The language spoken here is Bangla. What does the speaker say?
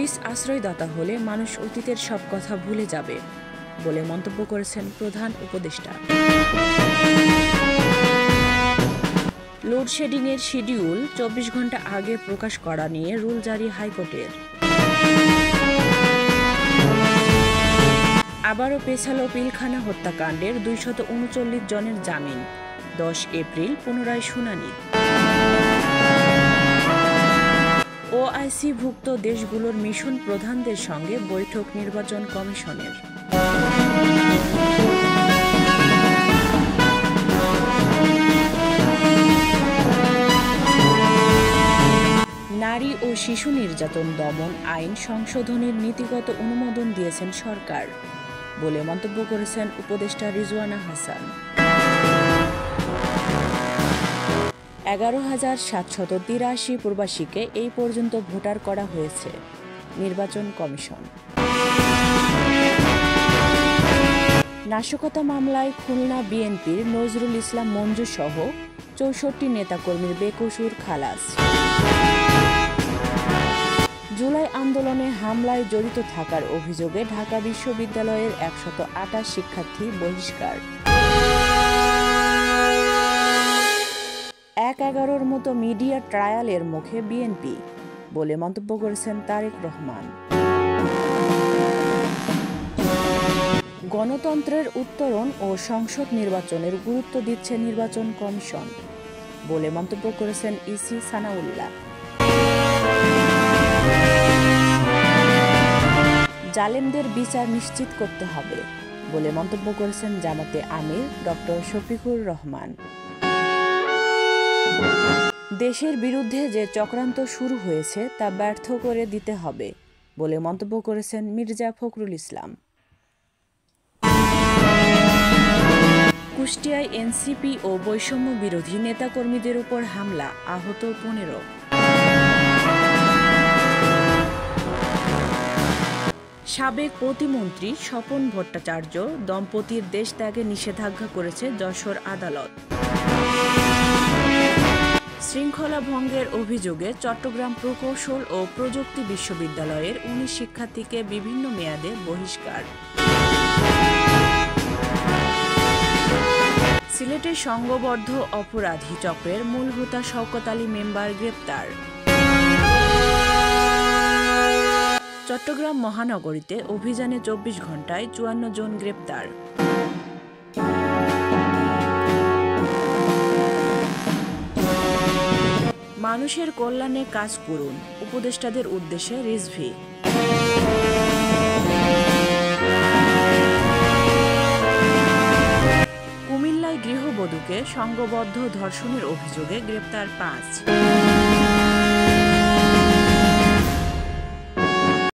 পুলিশ আশ্রয়দাতা হলে মানুষ অতীতের সব কথা ভুলে যাবে বলে মন্তব্য করেছেন প্রধান উপদেষ্টা। লোডশেডিংয়ের শিডিউল 24 ঘন্টা আগে প্রকাশ করা নিয়ে রুল জারি হাইকোর্টের। আবারও পেছালো পিলখানা হত্যাকাণ্ডের 239 জনের জামিন, 10 এপ্রিল পুনরায় শুনানি। ওআইসিভুক্ত দেশগুলোর মিশন প্রধানদের সঙ্গে বৈঠক নির্বাচন কমিশনের। নারী ও শিশু নির্যাতন দমন আইন সংশোধনীর নীতিগত অনুমোদন দিয়েছেন সরকার বলে মন্তব্য করেছেন উপদেষ্টা রিজওয়ানা হাসান। 11,783 প্রবাসীকে এই পর্যন্ত ভোটার করা হয়েছে নির্বাচন কমিশন। নাশকতা মামলায় খুলনা বিএনপির নজরুল ইসলাম মঞ্জু সহ 64 নেতাকর্মীর বেকসুর খালাস। জুলাই আন্দোলনে হামলায় জড়িত থাকার অভিযোগে ঢাকা বিশ্ববিদ্যালয়ের 128 শিক্ষার্থী বহিষ্কার। 1-11 মতো মিডিয়া ট্রায়ালের মুখে বিএনপি বলে মন্তব্য করেছেন তারেক রহমান। গণতন্ত্রের উত্তরণ ও সংসদ নির্বাচনের গুরুত্ব দিচ্ছে নির্বাচন কমিশন বলে মন্তব্য করেছেন ইসি সানাউল্লাহ। জালেমদের বিচার নিশ্চিত করতে হবে বলে মন্তব্য করেছেন জামাতে আমির ডক্টর শফিকুর রহমান। দেশের বিরুদ্ধে যে চক্রান্ত শুরু হয়েছে তা ব্যর্থ করে দিতে হবে বলে মন্তব্য করেছেন মির্জা ফখরুল ইসলাম। কুষ্টিয়ায় এনসিপি ও বৈষম্য বিরোধী নেতাকর্মীদের উপর হামলা, আহত 15। সাবেক প্রতিমন্ত্রী স্বপন ভট্টাচার্য দম্পতির দেশ ত্যাগে নিষেধাজ্ঞা করেছে যশোর আদালত। শৃঙ্খলা ভঙ্গের অভিযোগে চট্টগ্রাম প্রকৌশল ও প্রযুক্তি বিশ্ববিদ্যালয়ের 19 শিক্ষার্থীকে বিভিন্ন মেয়াদে বহিষ্কার। সিলেটে সংঘবদ্ধ অপরাধী চক্রের মূল হোতা শওকত আলী মেম্বার গ্রেপ্তার। চট্টগ্রাম মহানগরীতে অভিযানে 24 ঘণ্টায় 54 জন গ্রেপ্তার। মানুষের কল্যাণে কাজ করুন, উপদেষ্টাদের উদ্দেশ্যে রিজভী। কুমিল্লায় গৃহবধূকে সংঘবদ্ধ ধর্ষণের অভিযোগে গ্রেপ্তার 5।